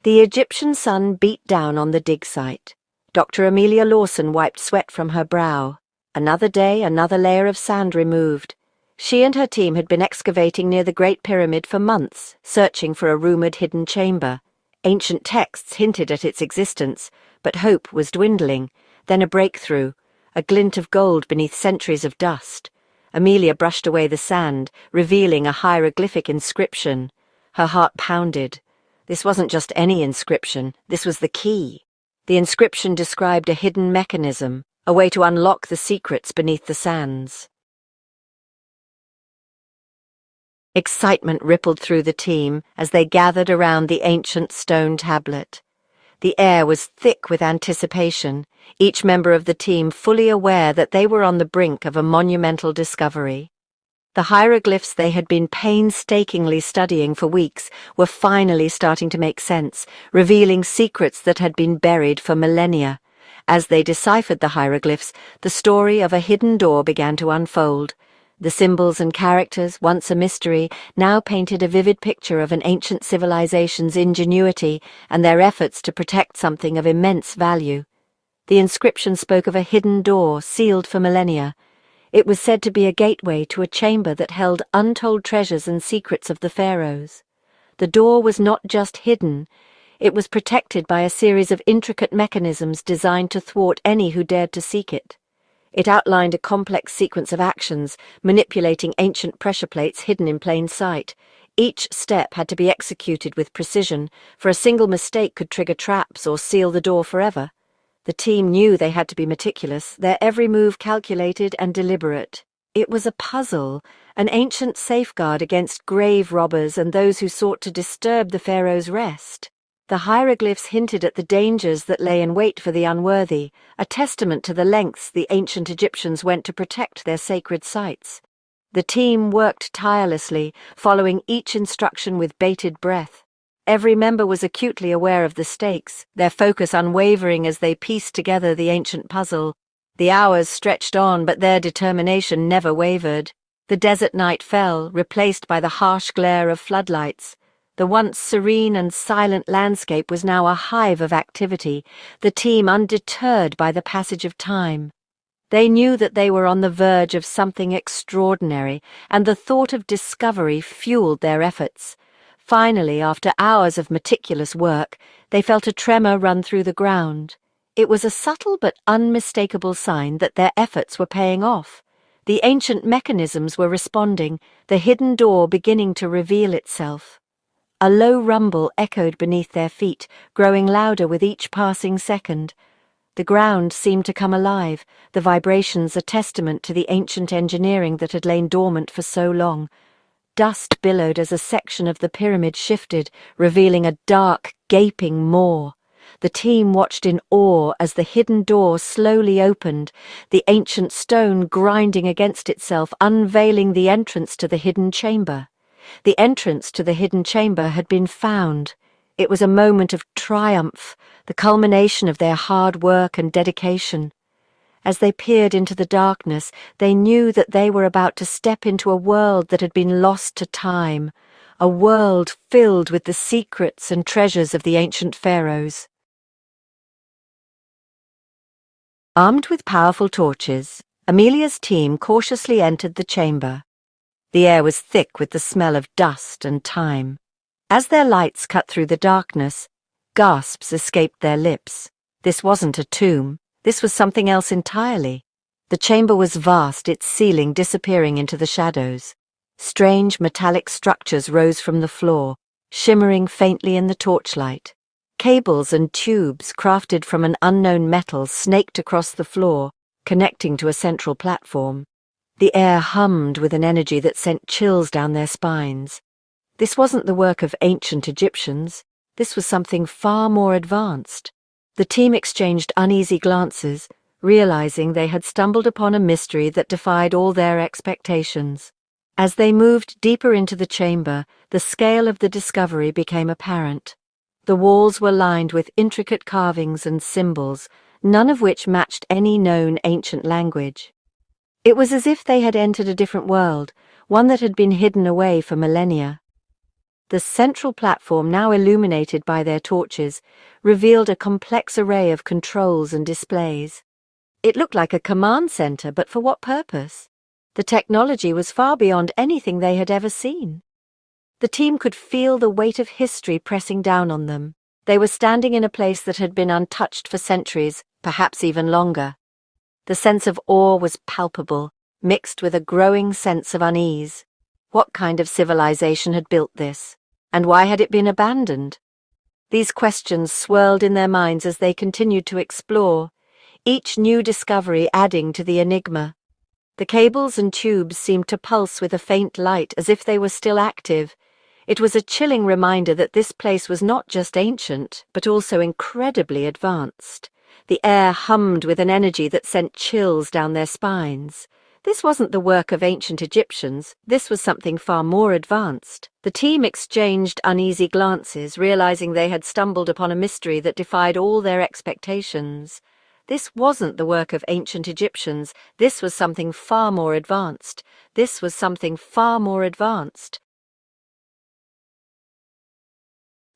The Egyptian sun beat down on the dig site. Dr. Amelia Lawson wiped sweat from her brow. Another day, another layer of sand removed. She and her team had been excavating near the Great Pyramid for months, searching for a rumoured hidden chamber. Ancient texts hinted at its existence, but hope was dwindling. Then a breakthrough, a glint of gold beneath centuries of dust. Amelia brushed away the sand, revealing a hieroglyphic inscription. Her heart pounded. This wasn't just any inscription, this was the key. The inscription described a hidden mechanism, a way to unlock the secrets beneath the sands. Excitement rippled through the team as they gathered around the ancient stone tablet. The air was thick with anticipation, each member of the team fully aware that they were on the brink of a monumental discovery. The hieroglyphs they had been painstakingly studying for weeks were finally starting to make sense, revealing secrets that had been buried for millennia. As they deciphered the hieroglyphs, the story of a hidden door began to unfold. The symbols and characters, once a mystery, now painted a vivid picture of an ancient civilization's ingenuity and their efforts to protect something of immense value. The inscription spoke of a hidden door sealed for millennia. It was said to be a gateway to a chamber that held untold treasures and secrets of the pharaohs. The door was not just hidden, it was protected by a series of intricate mechanisms designed to thwart any who dared to seek it. It outlined a complex sequence of actions, manipulating ancient pressure plates hidden in plain sight. Each step had to be executed with precision, for a single mistake could trigger traps or seal the door forever. The team knew they had to be meticulous, their every move calculated and deliberate. It was a puzzle, an ancient safeguard against grave robbers and those who sought to disturb the pharaoh's rest. The hieroglyphs hinted at the dangers that lay in wait for the unworthy, a testament to the lengths the ancient Egyptians went to protect their sacred sites. The team worked tirelessly, following each instruction with bated breath. Every member was acutely aware of the stakes, their focus unwavering as they pieced together the ancient puzzle. The hours stretched on, but their determination never wavered. The desert night fell, replaced by the harsh glare of floodlights. The once serene and silent landscape was now a hive of activity, the team undeterred by the passage of time. They knew that they were on the verge of something extraordinary, and the thought of discovery fueled their efforts. Finally, after hours of meticulous work, they felt a tremor run through the ground. It was a subtle but unmistakable sign that their efforts were paying off. The ancient mechanisms were responding, the hidden door beginning to reveal itself. A low rumble echoed beneath their feet, growing louder with each passing second. The ground seemed to come alive, the vibrations a testament to the ancient engineering that had lain dormant for so long. Dust billowed as a section of the pyramid shifted, revealing a dark, gaping maw. The team watched in awe as the hidden door slowly opened, the ancient stone grinding against itself, unveiling the entrance to the hidden chamber. The entrance to the hidden chamber had been found. It was a moment of triumph, the culmination of their hard work and dedication. As they peered into the darkness, they knew that they were about to step into a world that had been lost to time, a world filled with the secrets and treasures of the ancient pharaohs. Armed with powerful torches, Amelia's team cautiously entered the chamber. The air was thick with the smell of dust and time. As their lights cut through the darkness, gasps escaped their lips. This wasn't a tomb. This was something else entirely. The chamber was vast, its ceiling disappearing into the shadows. Strange metallic structures rose from the floor, shimmering faintly in the torchlight. Cables and tubes crafted from an unknown metal snaked across the floor, connecting to a central platform. The air hummed with an energy that sent chills down their spines. This wasn't the work of ancient Egyptians. This was something far more advanced. The team exchanged uneasy glances, realizing they had stumbled upon a mystery that defied all their expectations. As they moved deeper into the chamber, the scale of the discovery became apparent. The walls were lined with intricate carvings and symbols, none of which matched any known ancient language. It was as if they had entered a different world, one that had been hidden away for millennia. The central platform, now illuminated by their torches, revealed a complex array of controls and displays. It looked like a command center, but for what purpose? The technology was far beyond anything they had ever seen. The team could feel the weight of history pressing down on them. They were standing in a place that had been untouched for centuries, perhaps even longer. The sense of awe was palpable, mixed with a growing sense of unease. What kind of civilization had built this? And why had it been abandoned? These questions swirled in their minds as they continued to explore, each new discovery adding to the enigma. The cables and tubes seemed to pulse with a faint light as if they were still active. It was a chilling reminder that this place was not just ancient, but also incredibly advanced. The air hummed with an energy that sent chills down their spines. This wasn't the work of ancient Egyptians, this was something far more advanced. The team exchanged uneasy glances, realizing they had stumbled upon a mystery that defied all their expectations. This wasn't the work of ancient Egyptians, this was something far more advanced. This was something far more advanced.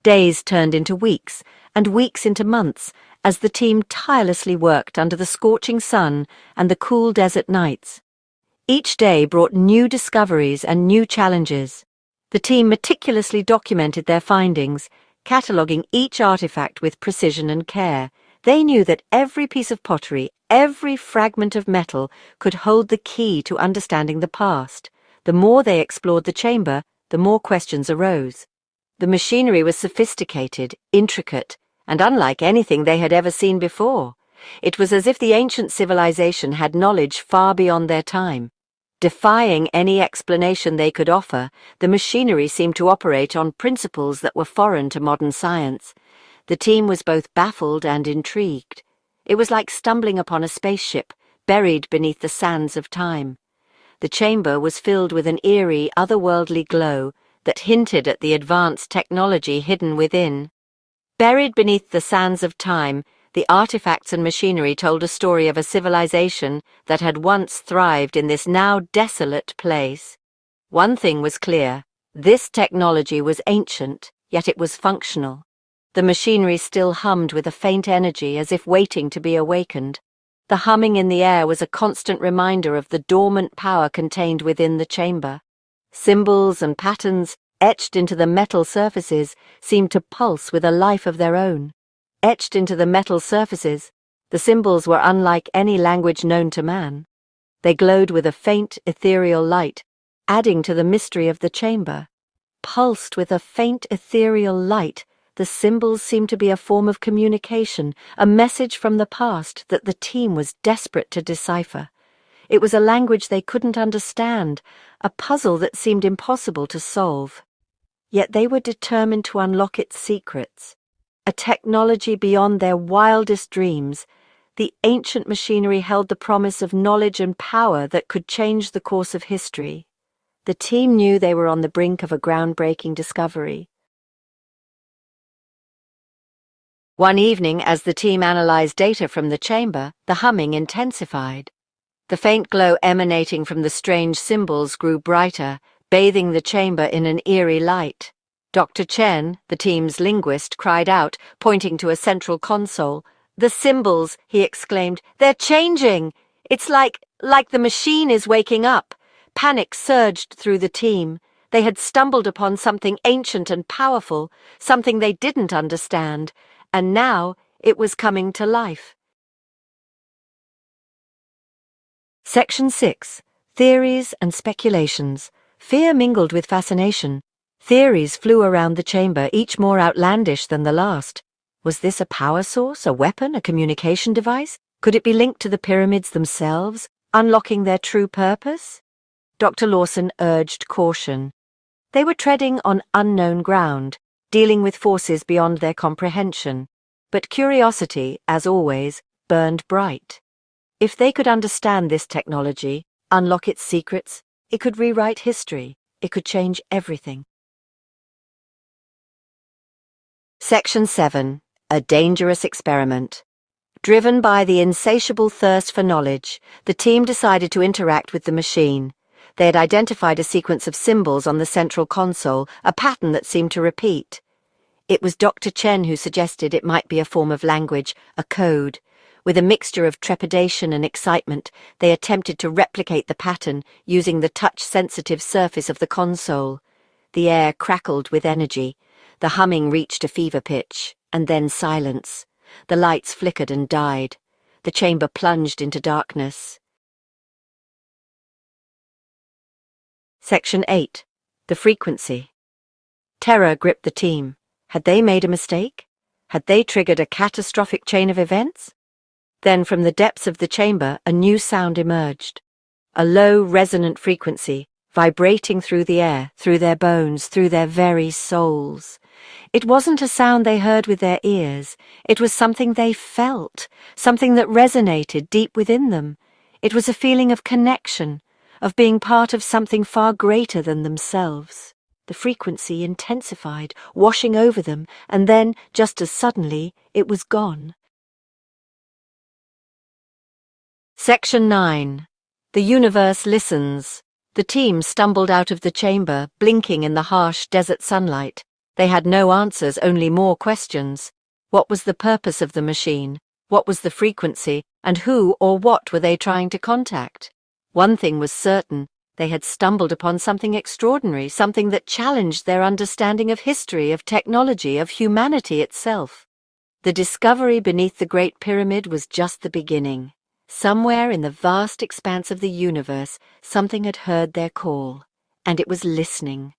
Days turned into weeks, and weeks into months, as the team tirelessly worked under the scorching sun and the cool desert nights. Each day brought new discoveries and new challenges. The team meticulously documented their findings, cataloguing each artifact with precision and care. They knew that every piece of pottery, every fragment of metal, could hold the key to understanding the past. The more they explored the chamber, the more questions arose. The machinery was sophisticated, intricate, and unlike anything they had ever seen before. It was as if the ancient civilization had knowledge far beyond their time. Defying any explanation they could offer, the machinery seemed to operate on principles that were foreign to modern science. The team was both baffled and intrigued. It was like stumbling upon a spaceship, buried beneath the sands of time. The chamber was filled with an eerie, otherworldly glow that hinted at the advanced technology hidden within. Buried beneath the sands of time, the artifacts and machinery told a story of a civilization that had once thrived in this now desolate place. One thing was clear: this technology was ancient, yet it was functional. The machinery still hummed with a faint energy as if waiting to be awakened. The humming in the air was a constant reminder of the dormant power contained within the chamber. Symbols and patterns, etched into the metal surfaces, seemed to pulse with a life of their own. Etched into the metal surfaces, the symbols were unlike any language known to man. They glowed with a faint, ethereal light, adding to the mystery of the chamber. Pulsed with a faint, ethereal light, the symbols seemed to be a form of communication, a message from the past that the team was desperate to decipher. It was a language they couldn't understand, a puzzle that seemed impossible to solve. Yet they were determined to unlock its secrets. A technology beyond their wildest dreams, the ancient machinery held the promise of knowledge and power that could change the course of history. The team knew they were on the brink of a groundbreaking discovery. One evening, as the team analyzed data from the chamber, the humming intensified. The faint glow emanating from the strange symbols grew brighter, bathing the chamber in an eerie light. Dr. Chen, the team's linguist, cried out, pointing to a central console. "The symbols," he exclaimed, "they're changing! It's like the machine is waking up." Panic surged through the team. They had stumbled upon something ancient and powerful, something they didn't understand, and now it was coming to life. Section 6. Theories and Speculations. Fear mingled with fascination. Theories flew around the chamber, each more outlandish than the last. Was this a power source, a weapon, a communication device? Could it be linked to the pyramids themselves, unlocking their true purpose? Dr. Lawson urged caution. They were treading on unknown ground, dealing with forces beyond their comprehension. But curiosity, as always, burned bright. If they could understand this technology, unlock its secrets, it could rewrite history. It could change everything. Section 7. A Dangerous Experiment. Driven by the insatiable thirst for knowledge, the team decided to interact with the machine. They had identified a sequence of symbols on the central console, a pattern that seemed to repeat. It was Dr. Chen who suggested it might be a form of language, a code. With a mixture of trepidation and excitement, they attempted to replicate the pattern using the touch-sensitive surface of the console. The air crackled with energy. The humming reached a fever pitch, and then silence. The lights flickered and died. The chamber plunged into darkness. Section 8. The Frequency. Terror gripped the team. Had they made a mistake? Had they triggered a catastrophic chain of events? Then from the depths of the chamber, a new sound emerged. A low, resonant frequency, vibrating through the air, through their bones, through their very souls. It wasn't a sound they heard with their ears. It was something they felt, something that resonated deep within them. It was a feeling of connection, of being part of something far greater than themselves. The frequency intensified, washing over them, and then, just as suddenly, it was gone. Section 9. The universe listens. The team stumbled out of the chamber, blinking in the harsh desert sunlight. They had no answers, only more questions. What was the purpose of the machine? What was the frequency? And who or what were they trying to contact? One thing was certain. They had stumbled upon something extraordinary, something that challenged their understanding of history, of technology, of humanity itself. The discovery beneath the Great Pyramid was just the beginning. Somewhere in the vast expanse of the universe, something had heard their call, and it was listening.